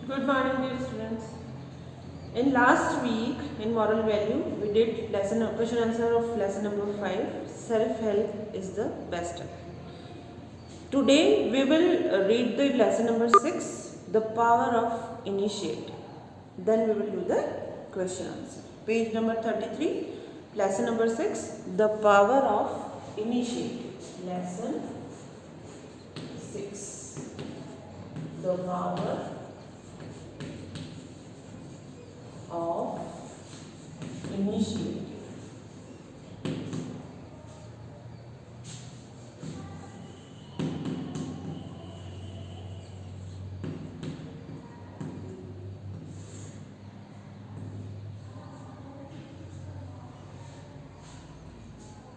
Good morning, dear students. In last week, in moral value, we did question answer of lesson number 5. Self-help is the best help. Today, we will read the lesson number 6, the power of initiative. Then we will do the question answer. Page number 33, lesson number 6, the power of initiative. Lesson 6, the power of initiative.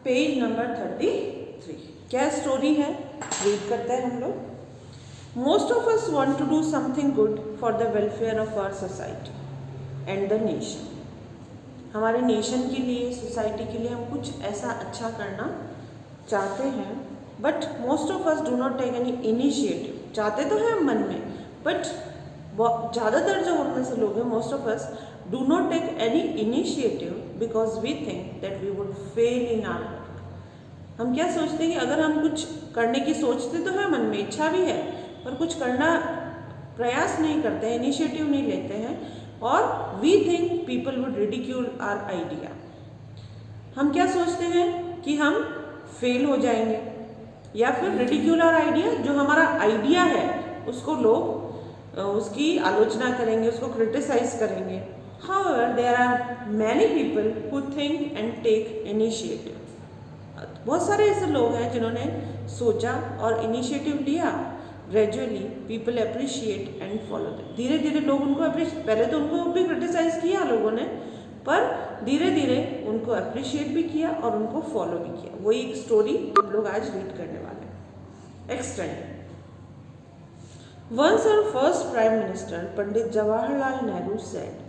Page number 33. क्या story है, read करते हैं हम लोग. Most of us want to do something good for the welfare of our society and the nation. हमारे nation के लिए, society के लिए हम कुछ ऐसा अच्छा करना चाहते हैं, but most of us do not take any initiative. चाहते तो हैं मन में, बट ज़्यादातर जो हम में से लोग हैं, most of us do not take any initiative because we think that we would fail in our work. हम क्या सोचते हैं कि अगर हम कुछ करने की सोचते तो है मन में, इच्छा भी है, पर कुछ करना प्रयास नहीं करते हैं, इनिशिएटिव नहीं लेते हैं, और we think people would ridicule our idea. हम क्या सोचते हैं कि हम फेल हो जाएंगे, या फिर रिडिक्यूल आवर आइडिया, जो हमारा आइडिया है उसको लोग उसकी आलोचना करेंगे, उसको क्रिटिसाइज करेंगे. However, there are many people who think and take initiative. बहुत सारे ऐसे लोग हैं जिन्होंने सोचा और इनिशिएटिव लिया. Gradually people appreciate and follow them. धीरे धीरे लोग उनको पहले तो उनको भी क्रिटिसाइज किया लोगों ने, पर धीरे धीरे उनको अप्रिशिएट भी किया और उनको फॉलो भी किया. वही एक स्टोरी हम लोग आज रीड करने वाले हैं. Extend. Once our first prime minister Pandit Jawaharlal Nehru said.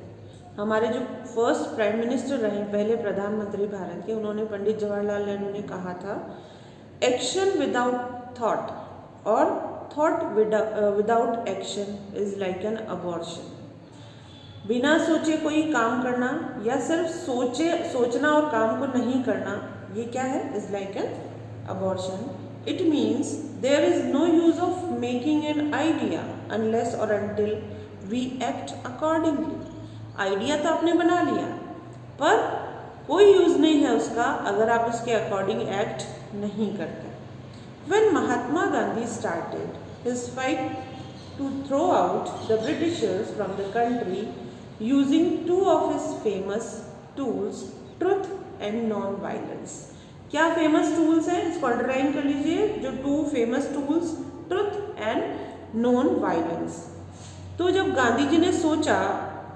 हमारे जो फर्स्ट प्राइम मिनिस्टर रहे, पहले प्रधानमंत्री भारत के, उन्होंने पंडित जवाहरलाल नेहरू ने कहा था, एक्शन विदाउट थॉट और thought without action is like an abortion. बिना सोचे कोई काम करना या सिर्फ सोचना और काम को नहीं करना, ये क्या है? Is like an abortion. It means there is no use of making an idea unless और until we act accordingly. Idea तो आपने बना लिया, पर कोई यूज़ नहीं है उसका अगर आप उसके अकॉर्डिंग एक्ट नहीं करते. When Mahatma Gandhi started his fight to throw out the Britishers from the country using two of his famous tools, truth and non-violence. क्या फेमस टूल्स हैं? इसको अंडरलाइन कर लीजिए. जो two famous tools, truth and non violence. तो जब गांधी जी ने सोचा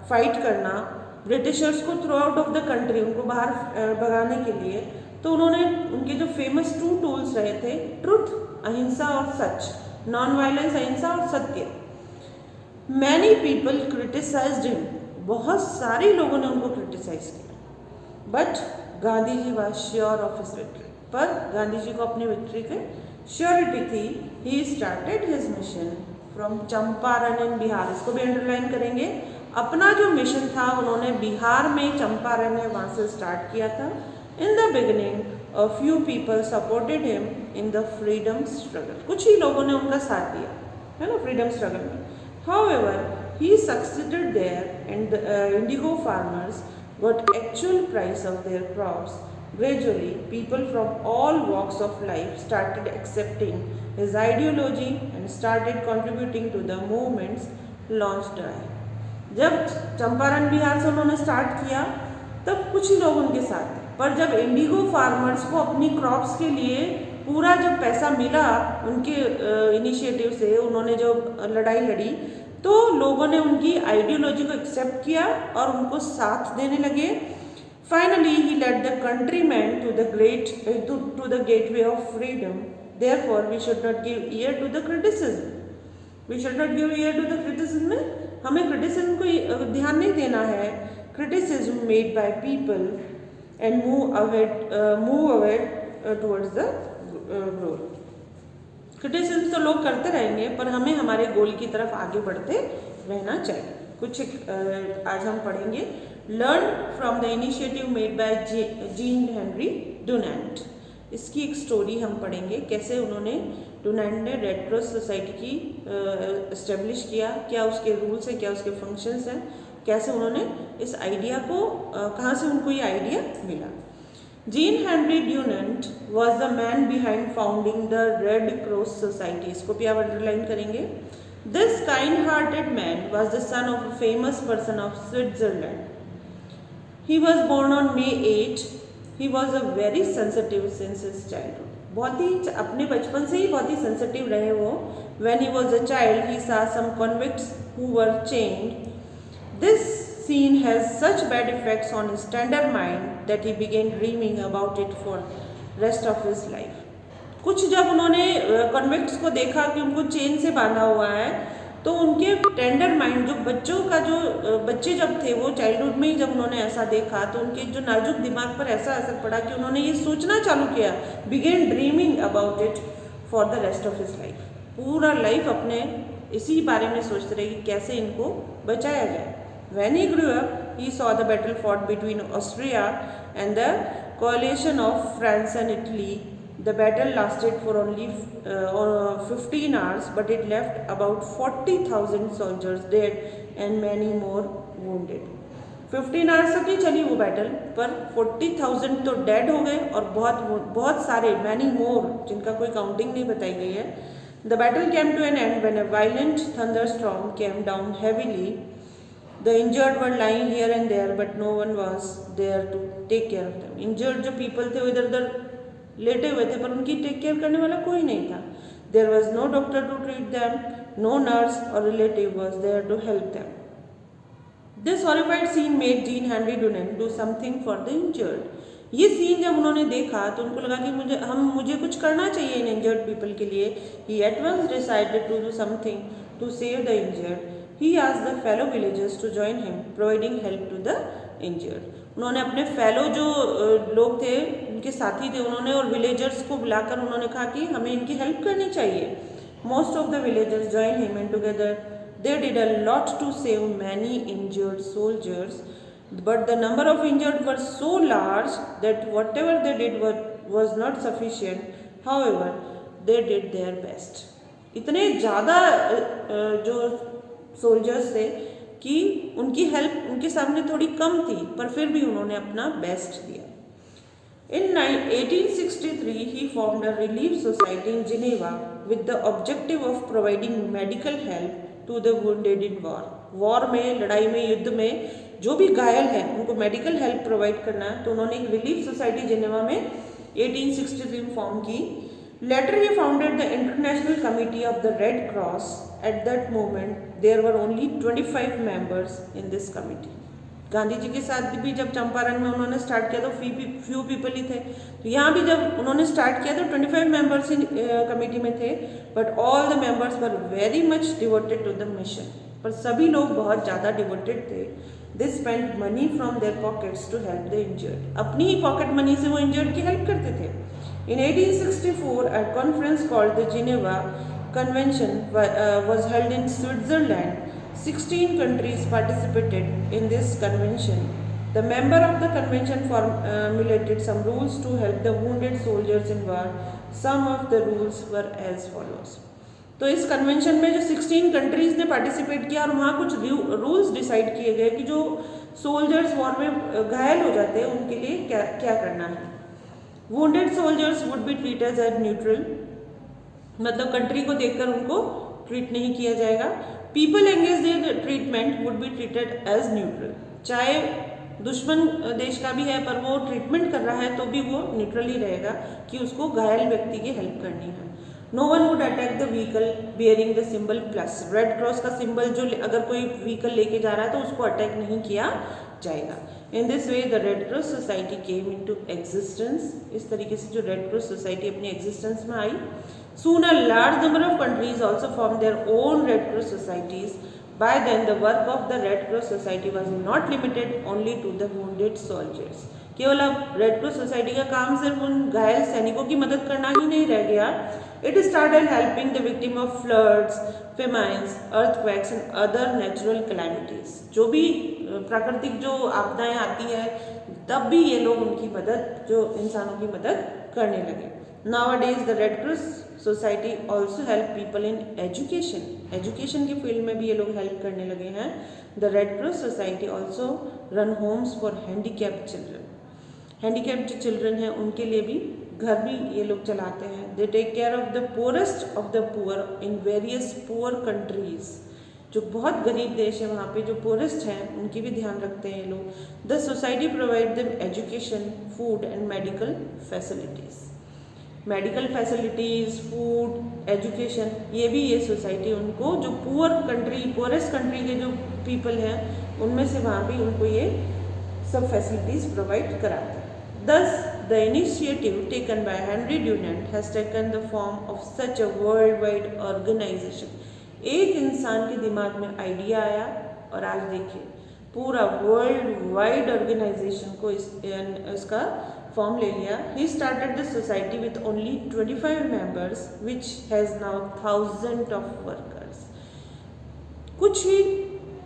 फाइट करना, ब्रिटिशर्स को throw out of the country, उनको बाहर भगाने के लिए, तो उन्होंने उनके जो फेमस टू टूल्स रहे थे, ट्रुथ, अहिंसा और सच, नॉन वायलेंस, अहिंसा और सत्य. Many people criticized him. बहुत सारे लोगों ने उनको क्रिटिसाइज किया, but Gandhi ji was sure of his victory. पर गांधी जी को अपनी विक्ट्री पे श्योरिटी थी. He started his mission from Champaran in Bihar. इसको भी अंडरलाइन करेंगे. अपना जो मिशन था उन्होंने बिहार में, चंपारण में, वहाँ से स्टार्ट किया था. In the beginning a few people supported him in the freedom struggle. कुछ ही लोगों ने उनका साथ दिया है ना फ्रीडम स्ट्रगल में. However he succeeded there and indigo farmers got actual price of their crops. Gradually, people from all walks of life started accepting his ideology and started contributing to the movements launched by him. जब चंपारण बिहार से उन्होंने start किया तब कुछ ही लोग उनके साथ थे, पर जब इंडिगो फार्मर्स को अपनी क्रॉप्स के लिए पूरा जब पैसा मिला उनके इनिशिएटिव से, उन्होंने जो लड़ाई लड़ी, तो लोगों ने उनकी आइडियोलॉजी को एक्सेप्ट किया और उनको साथ देने लगे. Finally he led the countryman to the gateway of freedom. Therefore we should not give ear to the criticism. We should not give ear to the criticism में हमें क्रिटिसिज्म को ध्यान नहीं देना है. Criticism made by people and move away towards the goal. Criticism तो लोग करते रहेंगे, पर हमें हमारे गोल की तरफ आगे बढ़ते रहना चाहिए। कुछ आज हम पढ़ेंगे learn from the initiative made by gene Henry Dunant. इसकी एक स्टोरी हम पढ़ेंगे, कैसे उन्होंने डुनांट ने रेड क्रॉस सोसाइटी की इस्टेब्लिश किया, क्या उसके रूल्स हैं, क्या उसके फंक्शंस हैं, कैसे उन्होंने इस आइडिया को कहाँ से उनको ये आइडिया मिला। Jean Henry Dunant was the man behind founding the Red Cross Society. इसको भी आप अंडरलाइन करेंगे। This kind hearted man was the son of a famous person of Switzerland. He was born on May 8। He was a very sensitive since his childhood. बहुत ही अपने बचपन से ही बहुत ही सेंसिटिव रहे वो। When he was a child, he saw some convicts who were chained. This scene has such bad effects on his tender mind that he began dreaming about it for rest of his life. कुछ जब उन्होंने convicts को देखा कि उनको chain से बांधा हुआ है, तो उनके टेंडर माइंड, जो बच्चों का जो बच्चे जब थे वो चाइल्डहुड में ही जब उन्होंने ऐसा देखा, तो उनके जो नाजुक दिमाग पर ऐसा असर पड़ा कि उन्होंने ये सोचना चालू किया, began dreaming about it for the rest of his life. पूरा लाइफ अपने इसी बारे में सोचते रहे कि कैसे इनको बचाया जाए। When he grew up, he saw the battle fought between Austria and the coalition of France and Italy. The battle lasted for only 15 hours, but it left about 40,000 soldiers dead and many more wounded. 15 hours तक ही चली वो battle, पर 40,000 तो dead हो गए और बहुत सारे मैनी मोर जिनका कोई काउंटिंग नहीं बताई गई है। The battle came to an end when a violent thunderstorm came down heavily. The injured were lying here and there, but no one was there to take care of them. Injured जो people थे वो इधर उधर लेटे हुए थे, पर उनकी टेक केयर करने वाला कोई नहीं था। There was no doctor to treat them, no nurse or relative was there to help them. This horrified scene made Jean Henry Dunant do something for the injured. ये सीन जब उन्होंने देखा तो उनको लगा कि मुझे कुछ करना चाहिए इन इंजर्ड पीपल के लिए। He at once decided to do something to save the injured. He asked the fellow villagers to join him, providing help to the injured. उन्होंने अपने फेलो जो लोग थे, उनके साथी थे, उन्होंने और विलेजर्स को बुलाकर उन्होंने कहा कि हमें इनकी हेल्प करनी चाहिए। Most of the villagers joined him and together they did a lot to save many injured soldiers. But the number of injured were so large that whatever they did was not sufficient. However, they did their best. इतने ज़्यादा जो soldiers थे कि उनकी help उनके सामने थोड़ी कम थी, पर फिर भी उन्होंने अपना बेस्ट दिया। In 1863, he formed a relief society in Geneva with the objective of providing medical help to the wounded in war. War में, लड़ाई में, युद्ध में जो भी घायल हैं उनको मेडिकल हेल्प प्रोवाइड करना है, तो उन्होंने एक रिलीफ सोसाइटी जिनेवा में 1863 में फॉर्म की। Later he founded the International Committee of the Red Cross. At that moment, there were only 25 members in this committee. Gandhi ji के साथ भी जब चंपारण में उन्होंने स्टार्ट किया तो फ्यू पीपल ही थे, तो यहाँ भी जब उन्होंने स्टार्ट किया तो 25 मेंबर्स ही कमेटी में थे, but all the members were very much devoted to the mission. पर सभी लोग बहुत ज़्यादा डिवोटेड थे। They spend money from their pockets to help the injured. अपनी ही पॉकेट मनी से वो इंजर्ड की हेल्प करते थे। In 1864, a conference called the Geneva Convention was held in Switzerland. 16 countries participated in this convention. The member of the convention formulated some rules to help the wounded soldiers in war. Some of the rules were as follows. तो इस convention में जो 16 countries ने participate किया और वहाँ कुछ rules decide किए गए कि जो सोल्जर्स वॉर में घायल हो जाते हैं उनके लिए क्या क्या करना है। Wounded soldiers would be treated as neutral, मतलब कंट्री को देखकर उनको ट्रीट नहीं किया जाएगा। People engaged in treatment would be treated as neutral, चाहे दुश्मन देश का भी है पर वो ट्रीटमेंट कर रहा है तो भी वो न्यूट्रल ही रहेगा कि उसको घायल व्यक्ति की हेल्प करनी है। No one would attack the vehicle bearing the symbol plus. Red cross का सिंबल जो अगर कोई व्हीकल लेके जा रहा है तो उसको अटैक नहीं किया जाएगा। In this way, the Red Cross Society came into existence. इस तरीके से जो Red Cross Society अपनी existence में आई। Soon a large number of countries also formed their own Red Cross societies. By then, the work of the Red Cross Society was not limited only to the wounded soldiers. केवल अब red Cross society का काम सिर्फ उन घायल सैनिकों की मदद करना ही नहीं रह गया, it started helping the victim of floods, famines, earthquakes and other natural calamities. जो भी प्राकृतिक जो आपदाएं आती है तब भी ये लोग उनकी मदद, जो इंसानों की मदद करने लगे। Nowadays the Red Cross Society also help people in education. Education के फील्ड में भी ये लोग हेल्प करने लगे हैं। The Red Cross Society also run homes for handicapped children. Handicapped जो चिल्ड्रन हैं उनके लिए भी घर भी ये लोग चलाते हैं। They take care of the poorest of the poor in various poor countries. जो बहुत गरीब देश है वहाँ पे जो पोरेस्ट हैं उनकी भी ध्यान रखते हैं ये लोग। The society provide them education, food and medical facilities. Medical facilities, food, education, ये भी ये सोसाइटी उनको, जो पुअर कंट्री, पुअरेस्ट कंट्री के जो पीपल हैं उनमें से वहाँ भी उनको ये सब फैसिलिटीज़ प्रोवाइड कराते हैं। Thus, the initiative taken by Henry Dunant has taken the form of such a worldwide organization. एक इंसान के दिमाग में आइडिया आया और आज देखिए पूरा वर्ल्ड वाइड ऑर्गेनाइजेशन को इसका फॉर्म ले लिया। He started the society with only 25 members, which has now thousands of workers. कुछ ही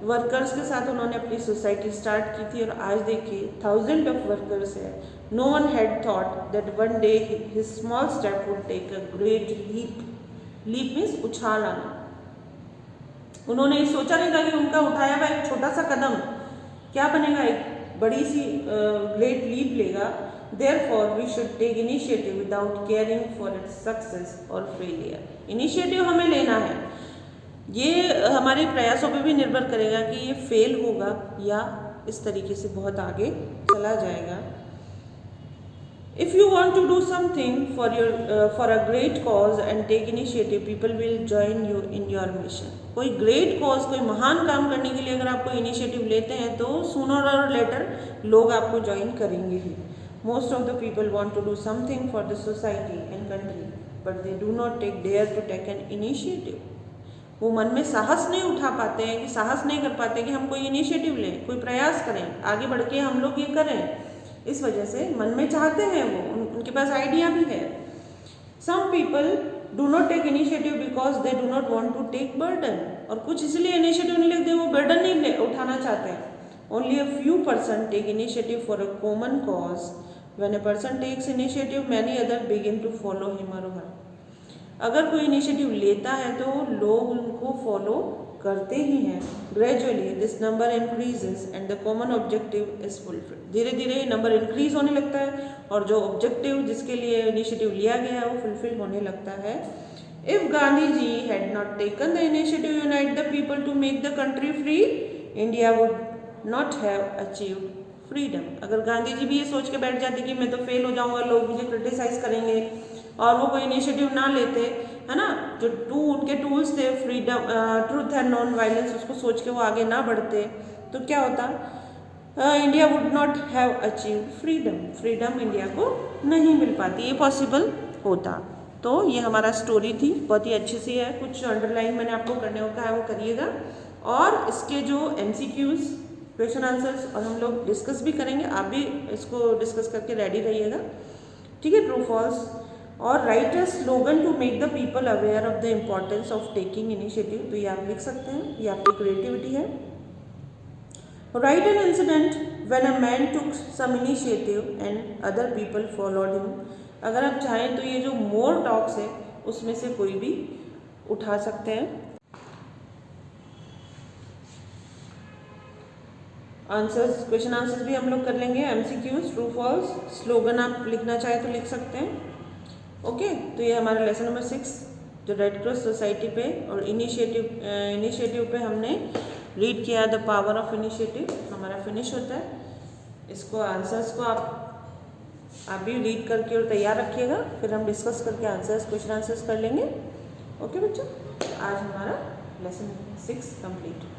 वर्कर्स के साथ उन्होंने अपनी सोसाइटी स्टार्ट की थी और आज देखिए 1000 ऑफ वर्कर्स है। No one had thought that one day his small step would take a great leap. Leap means उछाल आना। उन्होंने ये सोचा नहीं था कि उनका उठाया हुआ एक छोटा सा कदम क्या बनेगा, एक बड़ी सी ग्रेट लीप लेगा। Therefore, we should take initiative without caring for its success or failure. Initiative हमें लेना है, ये हमारे प्रयासों पे भी निर्भर करेगा कि ये फेल होगा या इस तरीके से बहुत आगे चला जाएगा। If you want to do something for a great cause and take initiative, people will join you in your mission. कोई ग्रेट कॉज, कोई महान काम करने के लिए अगर आप कोई इनिशिएटिव लेते हैं तो सूनर और लेटर लोग आपको ज्वाइन करेंगे ही। Most of the people want to do something for the society and country, but they do not dare to take an initiative. वो मन में साहस नहीं उठा पाते हैं, कि साहस नहीं कर पाते कि हम कोई इनिशिएटिव लें, कोई प्रयास करें, आगे बढ़ के हम लोग ये करें। इस वजह से मन में चाहते हैं वो, उनके पास आइडिया भी है। Some people do not take initiative because they do not want to take burden. और कुछ इसलिए इनिशिएटिव नहीं लेते, वो बर्डन नहीं उठाना चाहते हैं। Only a few person take initiative for a common cause. When a person takes initiative, many others begin to follow him or her. अगर कोई इनिशिएटिव लेता है तो लोग उनको फॉलो करते ही हैं। Gradually this number increases and the common objective is fulfilled. धीरे धीरे नंबर इंक्रीज होने लगता है और जो ऑब्जेक्टिव जिसके लिए इनिशिएटिव लिया गया है वो फुलफिल होने लगता है। If Gandhi ji had not taken the initiative unite the people to make the country free, India would not have achieved freedom. अगर गांधी जी भी ये सोच के बैठ जाते कि मैं तो फेल हो जाऊंगा, लोग मुझे क्रिटिसाइज करेंगे, और वो कोई इनिशिएटिव ना लेते, है ना, जो उनके टूल्स थे freedom, truth and non violence, उसको सोच के वो आगे ना बढ़ते, तो क्या होता, India would not have achieve freedom. Freedom India को नहीं मिल पाती, ये पॉसिबल होता। तो ये हमारा स्टोरी थी, बहुत ही अच्छी सी है। कुछ अंडरलाइन मैंने आपको करने को कहा है वो करिएगा, और इसके जो MCQs क्वेश्चन आंसर्स और हम लोग डिस्कस भी करेंगे, आप भी इसको डिस्कस करके रेडी रहिएगा, ठीक है। ट्रू फॉल्स और write a slogan to make the people aware of the importance of taking initiative, तो ये आप लिख सकते हैं, ये आपकी क्रिएटिविटी है। Write an incident when a man took some initiative and other people followed him. अगर आप चाहें तो ये जो मोर टॉक्स है उसमें से कोई भी उठा सकते हैं। आंसर्स, क्वेश्चन आंसर्स भी हम लोग कर लेंगे। MCQs, ट्रू फॉल्स, स्लोगन आप लिखना चाहे तो लिख सकते हैं, ओके। तो ये हमारा लेसन नंबर 6 जो रेड क्रॉस सोसाइटी पे और इनिशिएटिव पे हमने रीड किया द पावर ऑफ इनिशिएटिव, हमारा फिनिश होता है। इसको आंसर्स को आप भी रीड करके और तैयार रखिएगा, फिर हम डिस्कस करके आंसर्स, क्वेश्चन आंसर्स कर लेंगे, ओके बच्चों। आज हमारा लेसन 6 कंप्लीट।